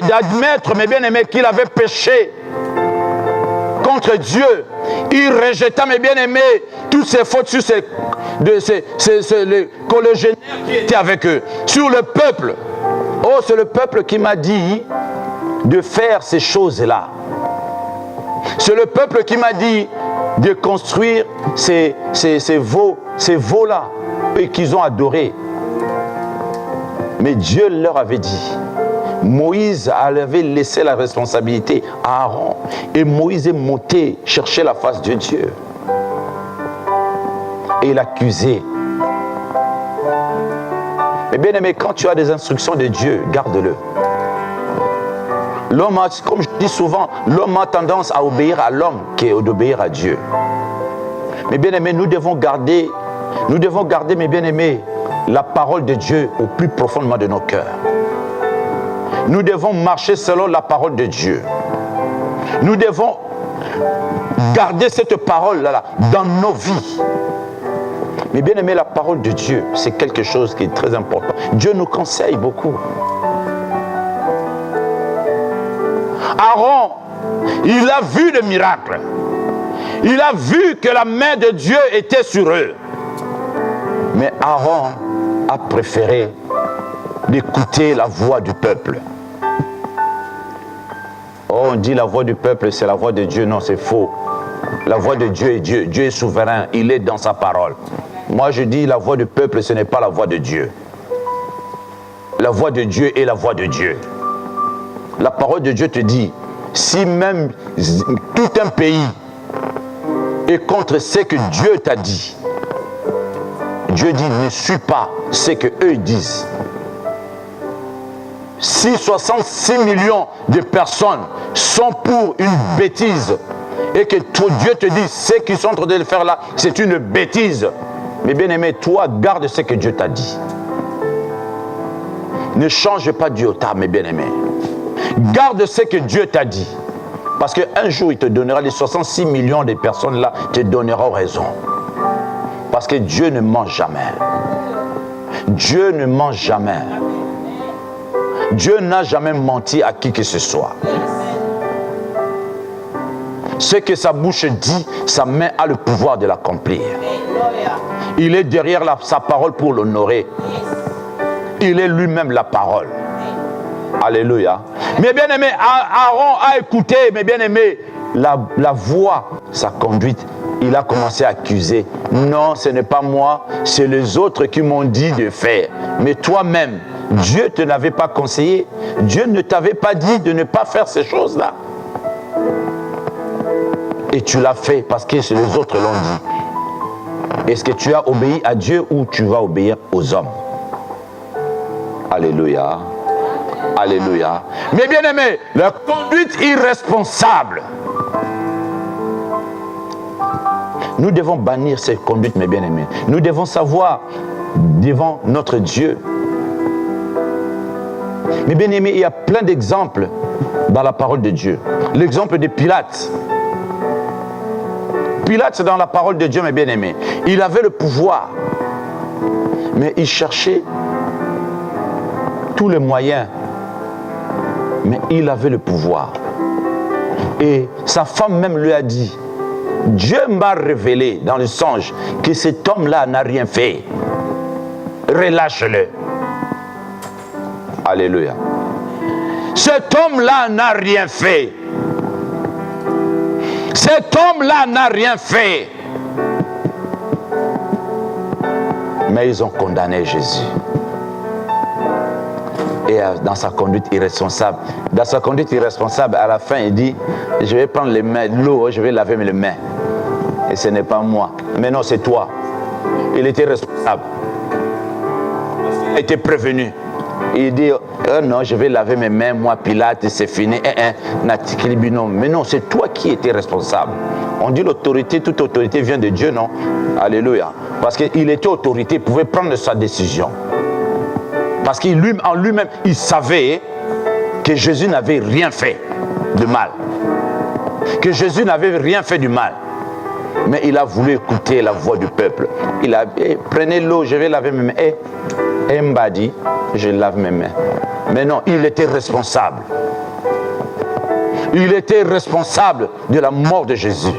d'admettre, mes bien aimés, qu'il avait péché contre Dieu, il rejeta, mes bien-aimés, toutes ses fautes sur les collégionnaires qui étaient avec eux, sur le peuple. Oh, c'est le peuple qui m'a dit de faire ces choses-là. C'est le peuple qui m'a dit de construire ces veaux-là et qu'ils ont adorés. Mais Dieu leur avait dit. Moïse avait laissé la responsabilité à Aaron. Et Moïse est monté chercher la face de Dieu. Et il accusait. Mais bien aimé, quand tu as des instructions de Dieu, garde-le. L'homme, comme je dis souvent, l'homme a tendance à obéir à l'homme qui est d'obéir à Dieu. Mais bien aimé, nous devons garder, mes bien aimés, la parole de Dieu au plus profondément de nos cœurs. Nous devons marcher selon la parole de Dieu. Nous devons garder cette parole-là dans nos vies. Mais bien aimé, la parole de Dieu, c'est quelque chose qui est très important. Dieu nous conseille beaucoup. Aaron, il a vu le miracle. Il a vu que la main de Dieu était sur eux. Mais Aaron a préféré d'écouter la voix du peuple. Oh, on dit la voix du peuple, c'est la voix de Dieu. Non, c'est faux. La voix de Dieu est Dieu. Dieu est souverain. Il est dans sa parole. Moi, je dis la voix du peuple, ce n'est pas la voix de Dieu. La voix de Dieu est la voix de Dieu. La parole de Dieu te dit, si même tout un pays est contre ce que Dieu t'a dit, Dieu dit, ne suis pas ce qu'eux disent. Si 66 millions de personnes sont pour une bêtise et que Dieu te dit, ce qu'ils sont en train de faire là, c'est une bêtise. Mais bien aimé, toi, garde ce que Dieu t'a dit. Ne change pas d'iota, mes bien aimés. Garde ce que Dieu t'a dit. Parce qu'un jour, il te donnera, les 66 millions de personnes là, te donneront raison. Parce que Dieu ne ment jamais. Dieu ne ment jamais. Dieu n'a jamais menti à qui que ce soit. Ce que sa bouche dit, sa main a le pouvoir de l'accomplir. Il est derrière sa parole pour l'honorer. Il est lui-même la parole. Alléluia. Mes bien-aimés, Aaron a écouté, mes bien-aimés, la voix, sa conduite. Il a commencé à accuser. Non, ce n'est pas moi, c'est les autres qui m'ont dit de faire. Mais toi-même, Dieu ne te l'avait pas conseillé. Dieu ne t'avait pas dit de ne pas faire ces choses-là. Et tu l'as fait parce que les autres l'ont dit. Est-ce que tu as obéi à Dieu ou tu vas obéir aux hommes? Alléluia. Alléluia. Mais bien aimé, la conduite irresponsable. Nous devons bannir ces conduites, mes bien-aimés. Nous devons savoir devant notre Dieu. Mes bien-aimés, il y a plein d'exemples dans la parole de Dieu. L'exemple de Pilate. Pilate, c'est dans la parole de Dieu, mes bien-aimés. Il avait le pouvoir, mais il cherchait tous les moyens. Mais il avait le pouvoir. Et sa femme même lui a dit, Dieu m'a révélé dans le songe que cet homme-là n'a rien fait. Relâche-le. Alléluia. Cet homme-là n'a rien fait. Cet homme-là n'a rien fait. Mais ils ont condamné Jésus. Et dans sa conduite irresponsable, à la fin, il dit, je vais prendre les mains, l'eau, je vais laver mes mains. Et ce n'est pas moi. Mais non, c'est toi. Il était responsable. Il était prévenu. Il dit, non, je vais laver mes mains, moi, Pilate, c'est fini. Mais non, c'est toi qui étais responsable. On dit l'autorité, toute autorité vient de Dieu, non? Alléluia. Parce qu'il était autorité, il pouvait prendre sa décision. Parce qu'en lui-même, il savait que Jésus n'avait rien fait de mal. Que Jésus n'avait rien fait du mal. Mais il a voulu écouter la voix du peuple. Il a dit, prenez l'eau, je vais laver mes mains. Et m'a dit, je lave mes mains. Mais non, il était responsable. Il était responsable de la mort de Jésus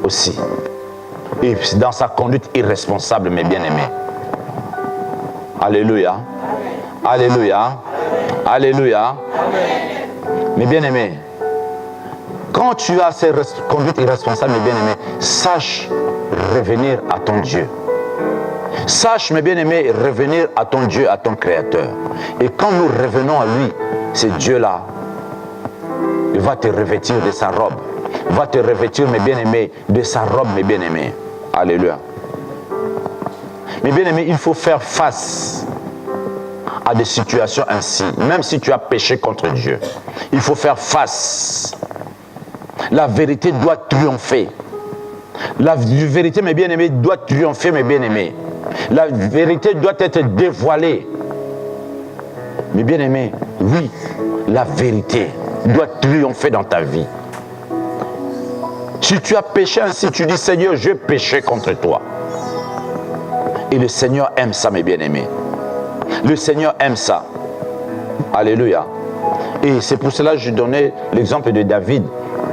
aussi. Et dans sa conduite irresponsable, mes bien-aimés. Alléluia. Alléluia. Alléluia. Mes bien-aimés, quand tu as ces conduites irresponsables, mes bien-aimés, sache revenir à ton Dieu. Sache, mes bien-aimés, revenir à ton Dieu, à ton Créateur. Et quand nous revenons à lui, c'est Dieu-là. Il va te revêtir de sa robe. Il va te revêtir, mes bien-aimés, de sa robe, mes bien-aimés. Alléluia. Mes bien-aimés, il faut faire face à des situations ainsi. Même si tu as péché contre Dieu, il faut faire face. La vérité doit triompher. La vérité, mes bien-aimés, doit triompher, mes bien-aimés. La vérité doit être dévoilée. Mes bien-aimés, oui, la vérité doit triompher dans ta vie. Si tu as péché ainsi, tu dis, Seigneur, je péché contre toi. Et le Seigneur aime ça, mes bien-aimés. Le Seigneur aime ça. Alléluia. Et c'est pour cela que je donnais l'exemple de David.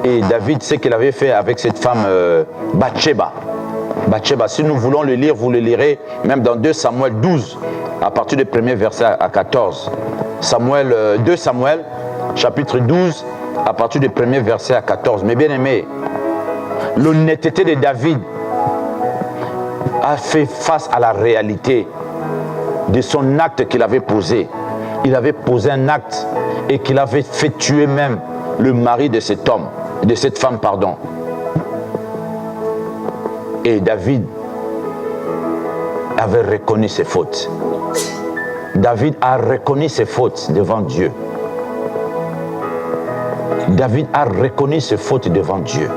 Et David, ce qu'il avait fait avec cette femme Bathsheba. Bathsheba, si nous voulons le lire, vous le lirez même dans 2 Samuel 12, à partir du premier verset à 14. 2 Samuel, chapitre 12, à partir du premier verset à 14. Mais bien aimé, l'honnêteté de David a fait face à la réalité de son acte qu'il avait posé. Il avait posé un acte et qu'il avait fait tuer même le mari de cet homme, de cette femme, pardon. Et David avait reconnu ses fautes. David a reconnu ses fautes devant Dieu. David a reconnu ses fautes devant Dieu.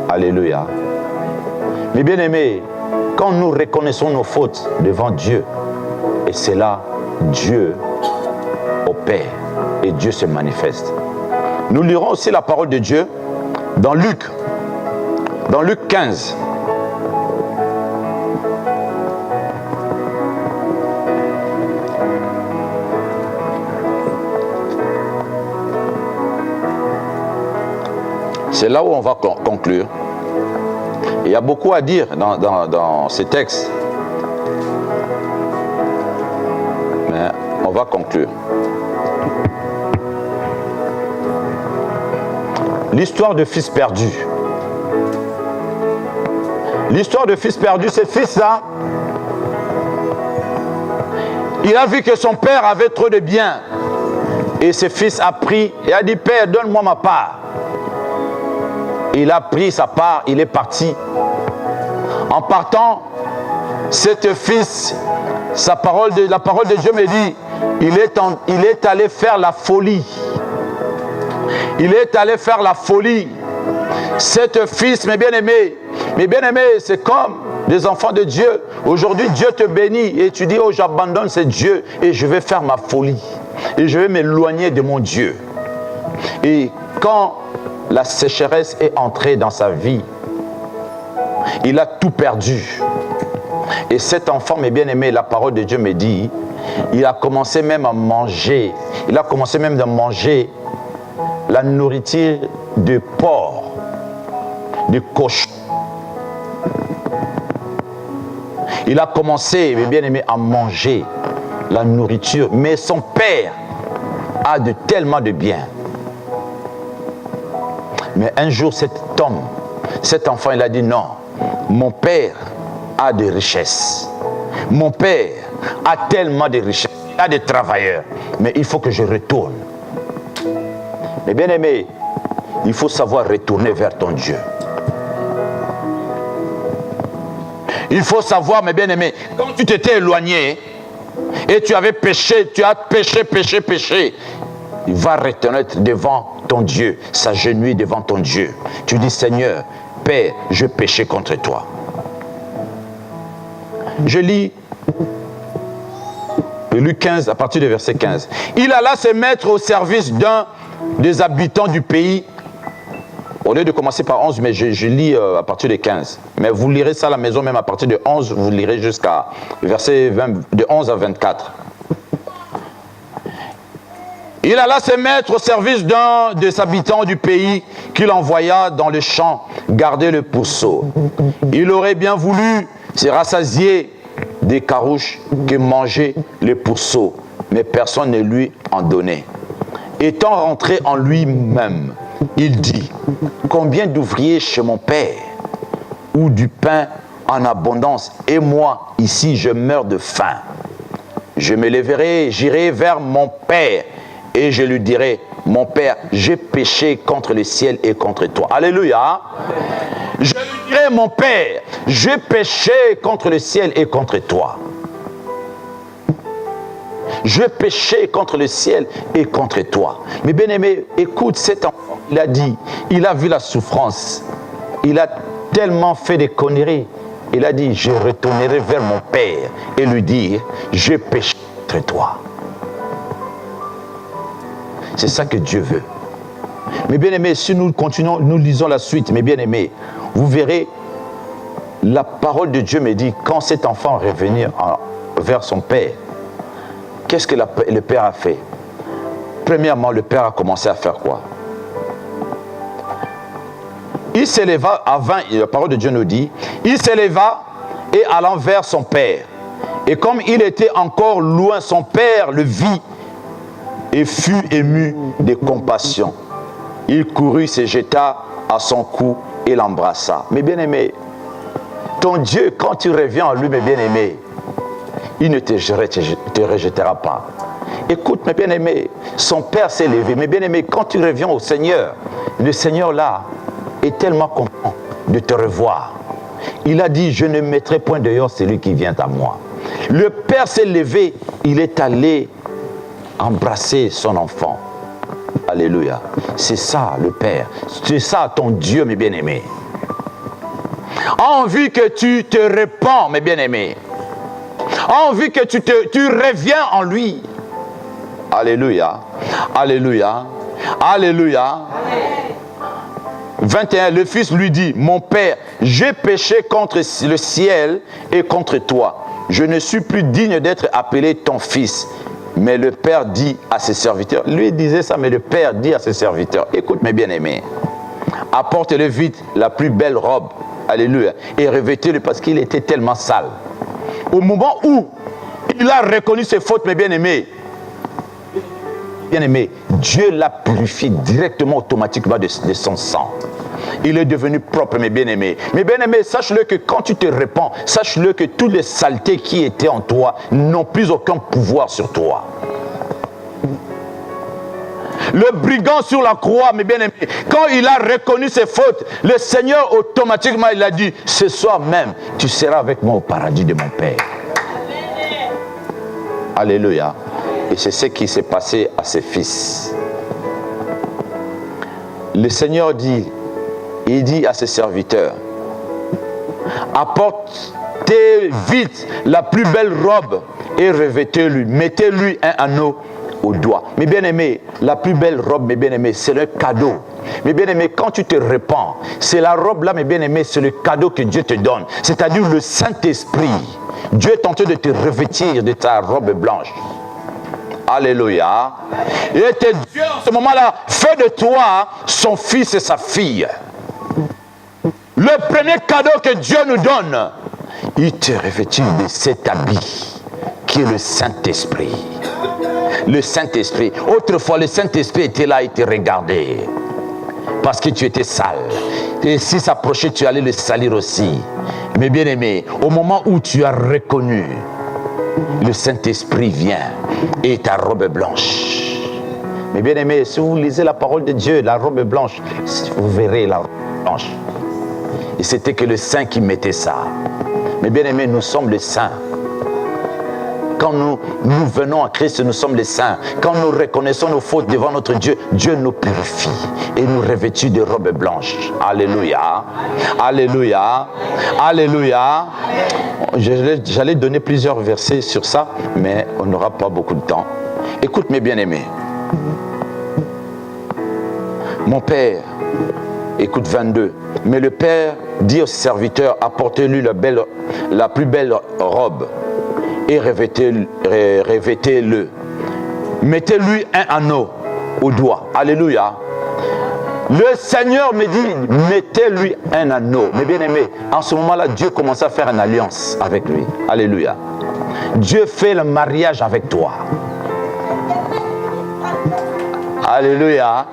Alléluia. Mais bien aimés, quand nous reconnaissons nos fautes devant Dieu, et c'est là Dieu opère et Dieu se manifeste. Nous lirons aussi la parole de Dieu dans Luc 15. C'est là où on va conclure. Il y a beaucoup à dire dans ces textes. Mais on va conclure. L'histoire de fils perdu. L'histoire de fils perdu, ce fils-là, il a vu que son père avait trop de biens. Et ce fils a pris et a dit, Père, donne-moi ma part. Il a pris sa part, il est parti. En partant, cet fils, la parole de Dieu me dit, il est allé faire la folie. Il est allé faire la folie. Cet fils, mes bien-aimés, c'est comme des enfants de Dieu. Aujourd'hui, Dieu te bénit et tu dis, oh, j'abandonne ce Dieu et je vais faire ma folie. Et je vais m'éloigner de mon Dieu. Et quand la sécheresse est entrée dans sa vie, il a tout perdu. Et cet enfant, mes bien-aimés, la parole de Dieu me dit, il a commencé même à manger. Il a commencé même à manger la nourriture de porc, de cochon. Il a commencé, mes bien-aimés, à manger la nourriture. Mais son père a tellement de biens. Mais un jour, cet enfant, il a dit non, mon père a des richesses. Mon père a tellement de richesses. Il a des travailleurs. Mais il faut que je retourne. Mais bien aimé, il faut savoir retourner vers ton Dieu. Il faut savoir, mes bien-aimés, quand tu t'étais éloigné et tu avais péché, tu as péché, il va retourner devant ton Dieu, s'agenouiller devant ton Dieu. Tu dis, Seigneur, Père, je péchais contre toi. Je lis Luc 15, à partir du verset 15. Il alla se mettre au service d'un des habitants du pays. Au lieu de commencer par 11, mais je lis à partir de 15. Mais vous lirez ça à la maison, même à partir de 11, vous lirez jusqu'à verset 20, de 11 à 24. Il alla se mettre au service d'un des habitants du pays qu'il envoya dans le champ garder le pourceau. Il aurait bien voulu se rassasier des carouches que mangeait le pourceau, mais personne ne lui en donnait. Étant rentré en lui-même, il dit, combien d'ouvriers chez mon père, ou du pain en abondance, et moi, ici, je meurs de faim. Je me lèverai, j'irai vers mon père, et je lui dirai, mon père, j'ai péché contre le ciel et contre toi. Alléluia. Je lui dirai, mon père, j'ai péché contre le ciel et contre toi. Je péchais contre le ciel et contre toi. Mais bien aimé, écoute cet enfant. Il a dit, il a vu la souffrance. Il a tellement fait des conneries. Il a dit, je retournerai vers mon père et lui dire, je péché contre toi. C'est ça que Dieu veut. Mais bien aimé, si nous continuons, nous lisons la suite, mais bien aimé, vous verrez, la parole de Dieu me dit, quand cet enfant est revenu vers son père, qu'est-ce que le père a fait? Premièrement, le père a commencé à faire quoi? Il s'éleva avant, la parole de Dieu nous dit, il s'éleva et allant vers son père. Et comme il était encore loin, son père le vit et fut ému de compassion. Il courut, se jeta à son cou et l'embrassa. Mais bien aimé, ton Dieu, quand tu reviens en lui, mes bien aimés, il ne te rejettera pas. Écoute, mes bien-aimés, son père s'est levé. Mes bien-aimés, quand tu reviens au Seigneur, le Seigneur là est tellement content de te revoir. Il a dit, je ne mettrai point dehors celui qui vient à moi. Le père s'est levé, il est allé embrasser son enfant. Alléluia. C'est ça le Père. C'est ça ton Dieu, mes bien-aimés. Envie que tu te répands, mes bien-aimés. Envie que tu reviens en lui. Alléluia. Alléluia. Alléluia. 21, le fils lui dit, mon père, j'ai péché contre le ciel et contre toi. Je ne suis plus digne d'être appelé ton fils. Mais le père dit à ses serviteurs, lui disait ça, mais le père dit à ses serviteurs, écoute mes bien-aimés, apporte-le vite la plus belle robe, alléluia, et revêtez-le parce qu'il était tellement sale. Au moment où il a reconnu ses fautes, mes bien-aimés, Dieu l'a purifié directement, automatiquement de son sang. Il est devenu propre, mes bien-aimés. Mes bien-aimés, sache-le que quand tu te répands, sache-le que toutes les saletés qui étaient en toi n'ont plus aucun pouvoir sur toi. Le brigand sur la croix, mes bien-aimés, quand il a reconnu ses fautes, le Seigneur automatiquement, il a dit, ce soir même, tu seras avec moi au paradis de mon Père. Alléluia. Et c'est ce qui s'est passé à ses fils. Le Seigneur dit, il dit à ses serviteurs, apportez vite la plus belle robe et revêtez-lui, mettez-lui un anneau au doigt. Mes bien-aimés, la plus belle robe, mes bien-aimés, c'est le cadeau. Mes bien-aimés, quand tu te répands, c'est la robe là, mes bien-aimés, c'est le cadeau que Dieu te donne. C'est-à-dire le Saint-Esprit. Dieu est en train de te revêtir de ta robe blanche. Alléluia. Et Dieu, en ce moment-là, fait de toi son fils et sa fille. Le premier cadeau que Dieu nous donne, il te revêtit de cet habit qui est le Saint-Esprit. Le Saint-Esprit. Autrefois, le Saint-Esprit était là, il te regardait. Parce que tu étais sale. Et s'il s'approchait, tu allais le salir aussi. Mais bien aimé, au moment où tu as reconnu, le Saint-Esprit vient et ta robe est blanche. Mais bien aimé, si vous lisez la parole de Dieu, la robe est blanche, vous verrez la robe blanche. Et c'était que le Saint qui mettait ça. Mais bien aimé, nous sommes les saints. Quand nous venons à Christ, nous sommes les saints. Quand nous reconnaissons nos fautes devant notre Dieu, Dieu nous purifie et nous revêtit de robes blanches. Alléluia. Alléluia. Alléluia. J'allais donner plusieurs versets sur ça, mais on n'aura pas beaucoup de temps. Écoute mes bien-aimés. Mon Père, écoute 22. Mais le Père dit aux serviteurs, apportez-lui la plus belle robe et revêtez-le. Mettez-lui un anneau au doigt. Alléluia. Le Seigneur me dit, mettez-lui un anneau. Mais bien aimé, en ce moment-là, Dieu commence à faire une alliance avec lui. Alléluia. Dieu fait le mariage avec toi. Alléluia.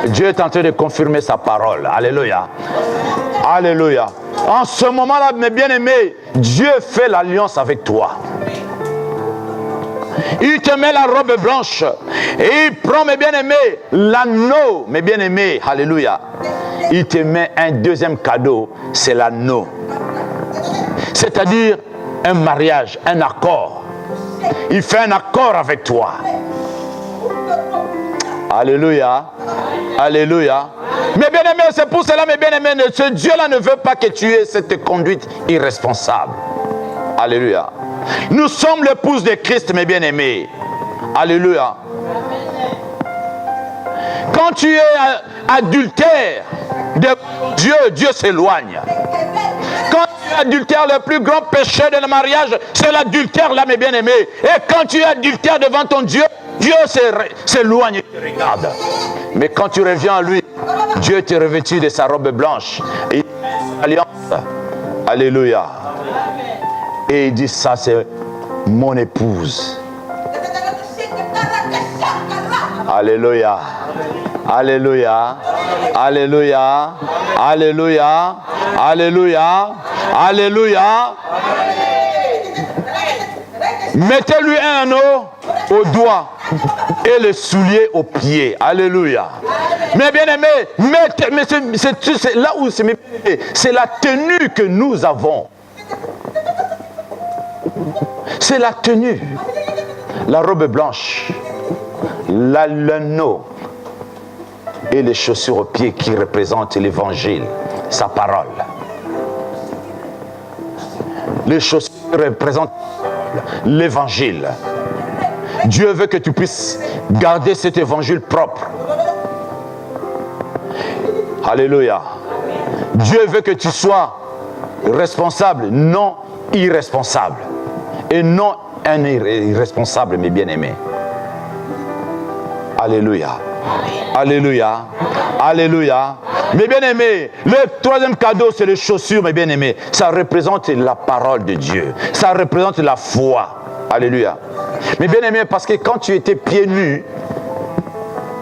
Dieu est en train de confirmer sa parole. Alléluia. Alléluia. En ce moment-là, mes bien-aimés, Dieu fait l'alliance avec toi. Il te met la robe blanche et il prend, mes bien-aimés, l'anneau, mes bien-aimés, alléluia. Il te met un deuxième cadeau, c'est l'anneau. C'est-à-dire un mariage, un accord. Il fait un accord avec toi. Alléluia. Alléluia. Mes bien-aimés, c'est pour cela, mes bien-aimés, ce Dieu-là ne veut pas que tu aies cette conduite irresponsable. Alléluia. Nous sommes l'épouse de Christ, mes bien-aimés. Alléluia. Quand tu es adultère de Dieu, Dieu s'éloigne. Quand tu es adultère, le plus grand péché de le mariage, c'est l'adultère là, mes bien-aimés. Et quand tu es adultère devant ton Dieu, Dieu s'éloigne et te regarde. Mais quand tu reviens à lui, Dieu te revêtit de sa robe blanche. Et il fait une alliance. Alléluia. Et il dit, ça c'est mon épouse. Alléluia. Alléluia. Alléluia. Alléluia. Alléluia. Alléluia. Mettez-lui un anneau au doigt et le soulier aux pieds. Alléluia. Mais bien aimé, c'est là où c'est la tenue que nous avons. C'est la tenue. La robe blanche, l'anneau et les chaussures aux pieds qui représentent l'évangile, sa parole. Les chaussures représentent l'évangile. Dieu veut que tu puisses garder cet évangile propre. Alléluia. Dieu veut que tu sois responsable, non irresponsable. Et non un irresponsable, mes bien-aimés. Alléluia. Alléluia. Alléluia. Mes bien-aimés, le troisième cadeau, c'est les chaussures, mes bien-aimés. Ça représente la parole de Dieu. Ça représente la foi. Alléluia. Mes bien-aimés, parce que quand tu étais pieds nus,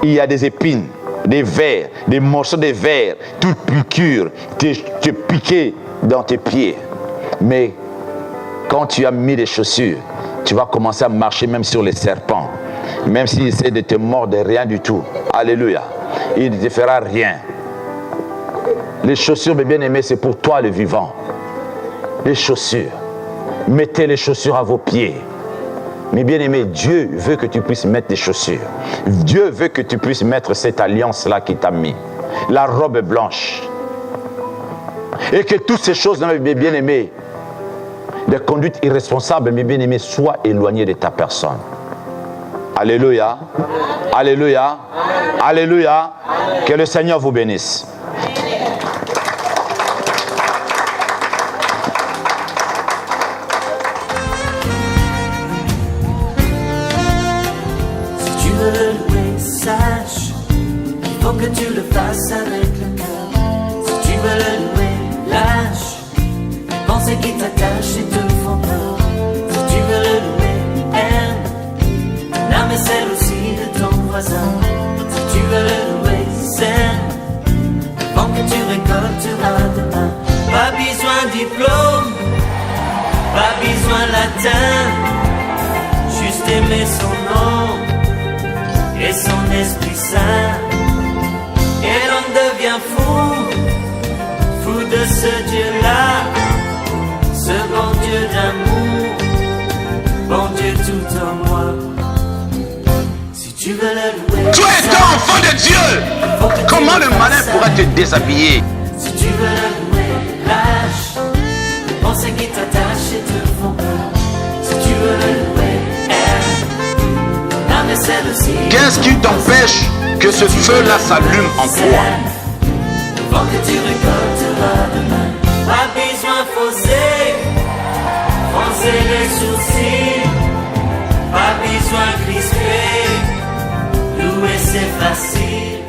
il y a des épines, des vers, des morceaux de verre, toute piqûre, te piqué dans tes pieds. Mais quand tu as mis les chaussures, tu vas commencer à marcher même sur les serpents. Même s'il essaie de te mordre, rien du tout. Alléluia. Il ne te fera rien. Les chaussures, mes bien-aimés, c'est pour toi le vivant. Les chaussures. Mettez les chaussures à vos pieds. Mes bien-aimés, Dieu veut que tu puisses mettre des chaussures. Dieu veut que tu puisses mettre cette alliance-là qu'il t'a mis. La robe blanche. Et que toutes ces choses, mes bien-aimés, de conduite irresponsable, mes bien-aimés, soient éloignées de ta personne. Alléluia. Alléluia. Alléluia. Que le Seigneur vous bénisse. Si tu veux le louer, sache qu'il faut que tu le fasses avec le cœur. Si tu veux le louer, lâche les pensées qui t'attachent et te font peur. Si tu veux le louer, aime l'âme et celle aussi de ton voisin. Si tu veux le louer, sème avant que tu récolteras demain. Pas besoin de diplôme, pas besoin de latin, juste aimer son nom et son Esprit Saint. Et l'on devient fou, fou de ce Dieu-là, ce bon Dieu d'amour, bon Dieu tout en moi. Si tu veux le louer, Tu es un enfant de Dieu. Comment le malin pourra te déshabiller? si tu veux le louer, lâche les pensées qui t'attachent et te font peur. Si tu veux le louer, aime l'âme et celle aussi. Qu'est-ce qui t'empêche que ce feu-là s'allume en toi? Avant que tu récolteras demain. Pas besoin fausser, froncer les sourcils. Pas besoin crisper, louer c'est facile.